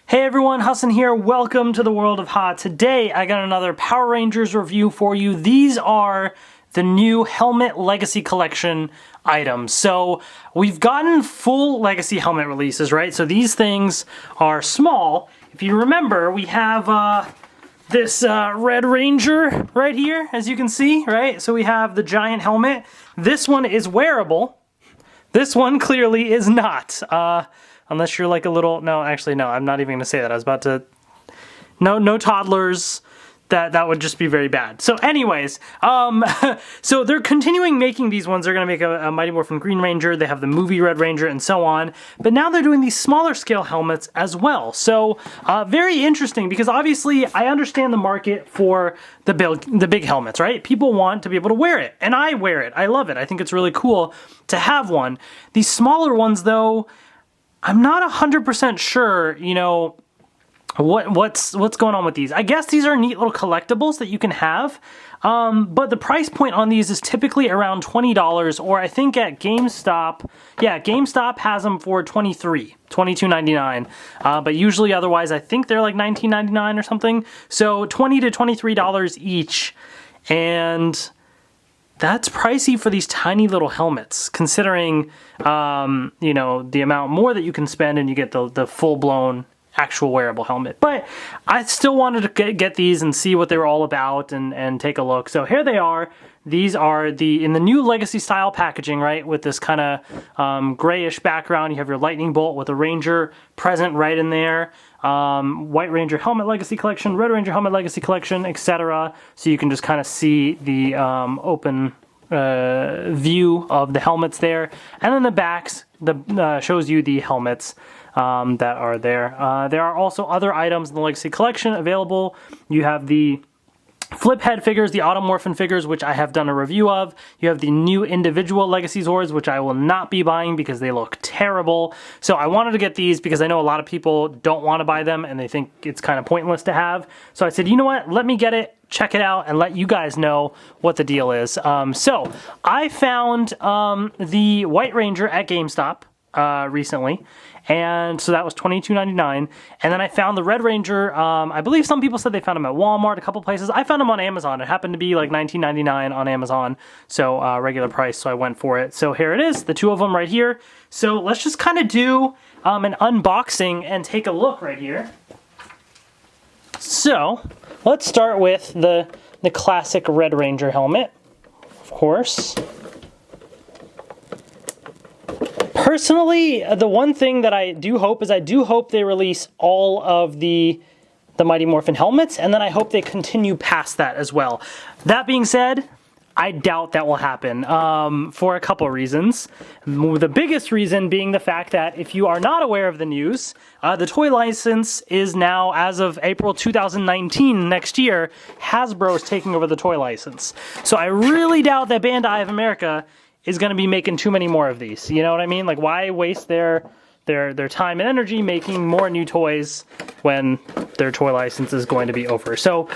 Hey everyone, Hassan here. Welcome to the world of Ha. Today I got another Power Rangers review for you. These are the new Helmet Legacy Collection items. So we've gotten full Legacy Helmet releases, right? So these things are small. If you remember, we have this Red Ranger right here, as you can see, right? So we have the giant helmet. This one is wearable. This one clearly is not. Unless you're like a little... No, actually, no. I'm not even going to say that. I was about to... No toddlers. That would just be very bad. So anyways, so they're continuing making these ones. They're going to make a Mighty Morphin Green Ranger. They have the movie Red Ranger and so on. But now they're doing these smaller scale helmets as well. So very interesting because obviously I understand the market for the big helmets, right? People want to be able to wear it. And I wear it. I love it. I think it's really cool to have one. These smaller ones though... I'm not 100% sure, you know, what's going on with these. I guess these are neat little collectibles that you can have, but the price point on these is typically around $20, or I think at GameStop, yeah, GameStop has them for $22.99, but usually otherwise I think they're like $19.99 or something, so $20 to $23 each, and... that's pricey for these tiny little helmets, considering, you know, the amount more that you can spend and you get the full-blown actual wearable helmet. But I still wanted to get these and see what they were all about and take a look. So here they are. These are in the new Legacy style packaging, right, with this kind of grayish background. You have your lightning bolt with a Ranger present right in there. White Ranger Helmet Legacy Collection, Red Ranger Helmet Legacy Collection, etc. So you can just kind of see the open view of the helmets there. And then the backs shows you the helmets that are there. There are also other items in the Legacy Collection available. You have the flip head figures, the Auto Morphin figures, which I have done a review of. You have the new individual Legacy Zords, which I will not be buying because they look terrible. So I wanted to get these because I know a lot of people don't want to buy them and they think it's kind of pointless to have. So I said, you know what, let me get it, check it out, and let you guys know what the deal is. So I found the White Ranger at GameStop recently. And so that was $22.99. And then I found the Red Ranger. I believe some people said they found them at Walmart, a couple places. I found them on Amazon. It happened to be like $19.99 on Amazon. So regular price, so I went for it. So here it is, the two of them right here. So let's just kind of do an unboxing and take a look right here. So let's start with the classic Red Ranger helmet, of course. Personally, the one thing that I do hope is I do hope they release all of the Mighty Morphin helmets, and then I hope they continue past that as well. That being said, I doubt that will happen for a couple reasons. The biggest reason being the fact that if you are not aware of the news, the toy license is now, as of April 2019, next year, Hasbro is taking over the toy license. So I really doubt that Bandai of America is going to be making too many more of these. You know what I mean? Like, why waste their time and energy making more new toys when their toy license is going to be over? So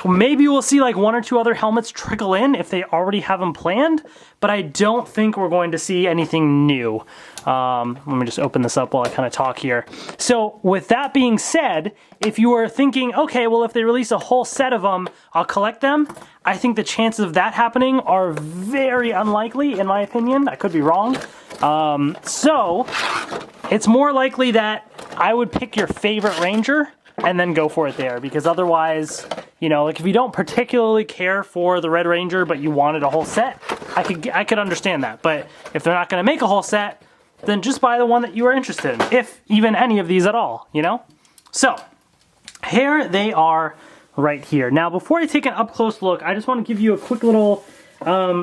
maybe we'll see like one or two other helmets trickle in if they already have them planned, but I don't think we're going to see anything new. Let me just open this up while I kind of talk here. So with that being said, if you are thinking, okay, well, if they release a whole set of them, I'll collect them, I think the chances of that happening are very unlikely, in my opinion. I could be wrong. So it's more likely that I would pick your favorite Ranger and then go for it there, because otherwise, you know, like if you don't particularly care for the Red Ranger but you wanted a whole set, I could understand that. But if they're not going to make a whole set, then just buy the one that you are interested in, if even any of these at all, you know? So here they are right here. Now, before I take an up-close look, I just want to give you a quick little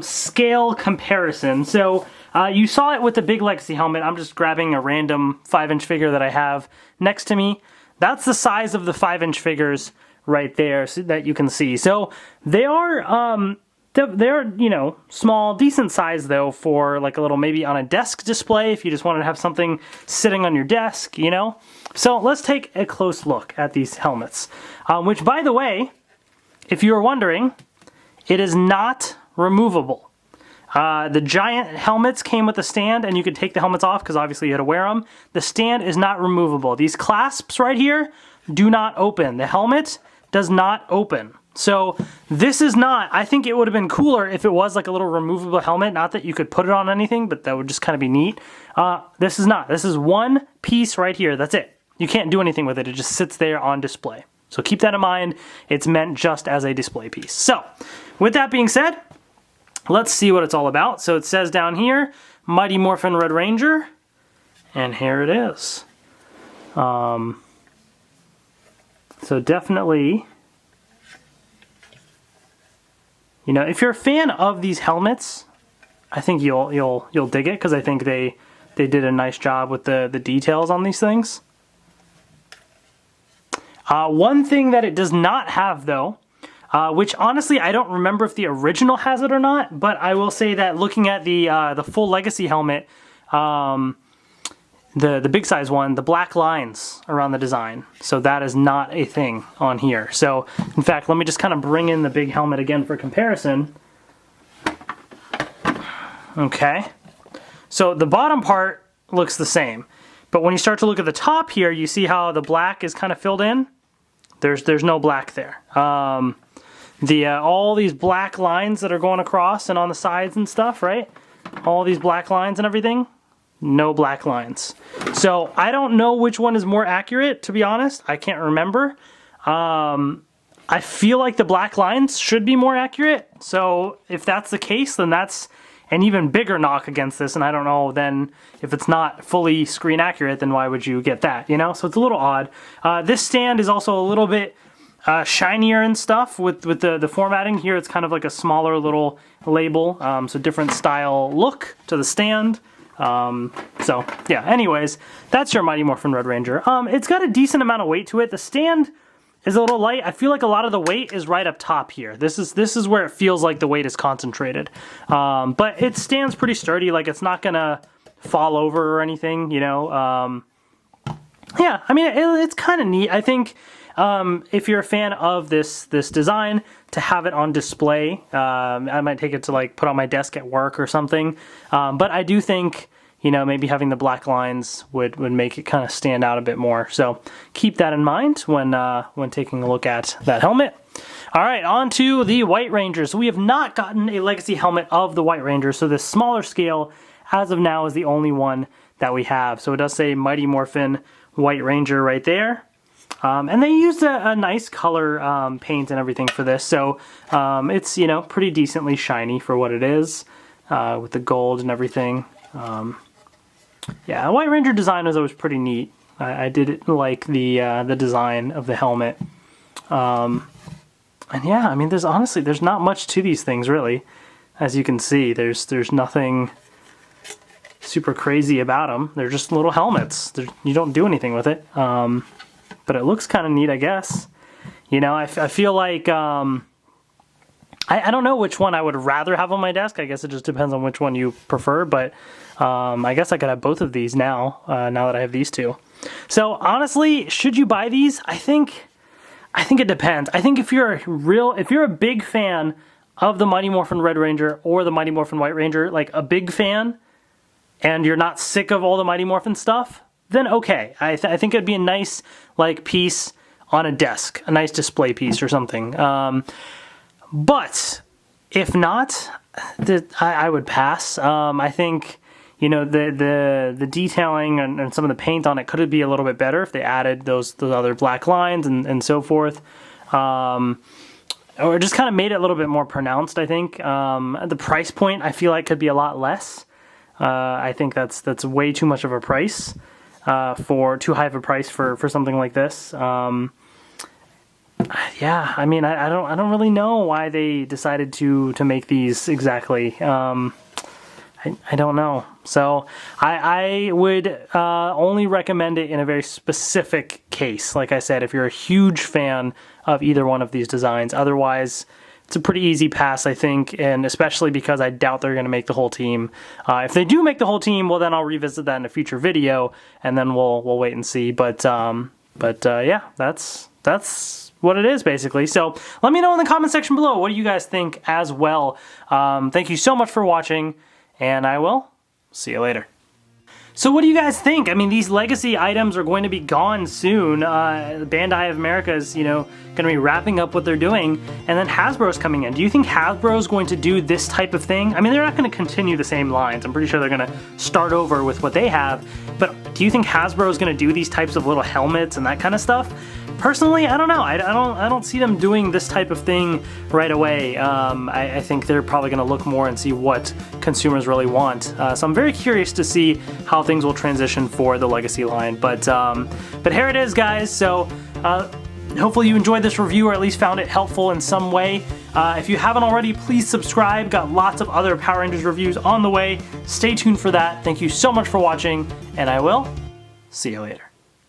scale comparison. So you saw it with the big Legacy helmet. I'm just grabbing a random 5-inch figure that I have next to me. That's the size of the 5-inch figures right there, so that you can see. So they are they're, you know, small, decent size though, for like a little, maybe on a desk display if you just wanted to have something sitting on your desk, you know. So let's take a close look at these helmets, which, by the way, if you were wondering, it is not removable. The giant helmets came with a stand, and you could take the helmets off because obviously you had to wear them. The stand is not removable. These clasps right here do not open. The helmet does not open. So this is not, I think it would have been cooler if it was like a little removable helmet. Not that you could put it on anything, but that would just kind of be neat. This is not. This is one piece right here. That's it. You can't do anything with it. It just sits there on display. So keep that in mind. It's meant just as a display piece. So with that being said, let's see what it's all about. So it says down here, Mighty Morphin Red Ranger. And here it is. So definitely, you know, if you're a fan of these helmets, I think you'll dig it, because I think they did a nice job with the details on these things. One thing that it does not have, though, which honestly I don't remember if the original has it or not, but I will say that looking at the full Legacy helmet, the big size one, the black lines around the design. So that is not a thing on here. So in fact, let me just kind of bring in the big helmet again for comparison. Okay. So the bottom part looks the same, but when you start to look at the top here, you see how the black is kind of filled in. There's no black there. All these black lines that are going across and on the sides and stuff, right? All these black lines and everything. No black lines. So I don't know which one is more accurate, to be honest. I can't remember. I feel like the black lines should be more accurate. So if that's the case, then that's an even bigger knock against this. And I don't know, then if it's not fully screen accurate, then why would you get that, you know? So it's a little odd. This stand is also a little bit shinier and stuff with the formatting. Here it's kind of like a smaller little label. So different style look to the stand. So yeah, anyways, that's your Mighty Morphin Red Ranger. It's got a decent amount of weight to it. The stand is a little light. I feel like a lot of the weight is right up top here. This is where it feels like the weight is concentrated. But it stands pretty sturdy. Like, it's not gonna fall over or anything, you know. Yeah, I mean, it's kind of neat. I think, if you're a fan of this design, to have it on display, I might take it to like put on my desk at work or something. But I do think, you know, maybe having the black lines would make it kind of stand out a bit more. So keep that in mind when taking a look at that helmet. All right, on to the White Ranger. So we have not gotten a Legacy helmet of the White Ranger. So this smaller scale, as of now, is the only one that we have. So it does say Mighty Morphin White Ranger right there. And they used a nice color paint and everything for this, so it's, you know, pretty decently shiny for what it is, with the gold and everything. Yeah, the White Ranger design was always pretty neat. I did like the design of the helmet. And yeah, I mean, there's not much to these things really. As you can see, there's nothing super crazy about them. They're just little helmets. You don't do anything with it. But it looks kind of neat, I guess. You know, I feel like, I don't know which one I would rather have on my desk. I guess it just depends on which one you prefer, but I guess I could have both of these now that I have these two. So honestly, should you buy these? I think it depends. I think if you're a big fan of the Mighty Morphin Red Ranger or the Mighty Morphin White Ranger, like a big fan, and you're not sick of all the Mighty Morphin stuff, then okay. I think it'd be a nice like piece on a desk, a nice display piece or something. But if not, I would pass. I think, you know, the detailing and some of the paint on it could be a little bit better if they added those other black lines and so forth. Or just kind of made it a little bit more pronounced, I think. The price point, I feel like, could be a lot less. I think that's way too much of a price. For too high of a price for something like this. Yeah, I mean, I don't really know why they decided to make these exactly. I don't know. So I would only recommend it in a very specific case. Like I said, if you're a huge fan of either one of these designs. Otherwise, it's a pretty easy pass, I think, and especially because I doubt they're going to make the whole team. If they do make the whole team, well, then I'll revisit that in a future video, and then we'll wait and see. But yeah, that's that's what it is basically. So let me know in the comment section below, what do you guys think as well. Thank you so much for watching, and I will see you later. So what do you guys think? I mean, these legacy items are going to be gone soon. Bandai of America is, going to be wrapping up what they're doing, and then Hasbro's coming in. Do you think Hasbro's going to do this type of thing? I mean, they're not going to continue the same lines. I'm pretty sure they're going to start over with what they have, but do you think Hasbro is going to do these types of little helmets and that kind of stuff? Personally, I don't know. I don't see them doing this type of thing right away. I think they're probably going to look more and see what consumers really want. So I'm very curious to see how things will transition for the Legacy line. But here it is, guys. So hopefully you enjoyed this review, or at least found it helpful in some way. If you haven't already, please subscribe. Got lots of other Power Rangers reviews on the way. Stay tuned for that. Thank you so much for watching, and I will see you later.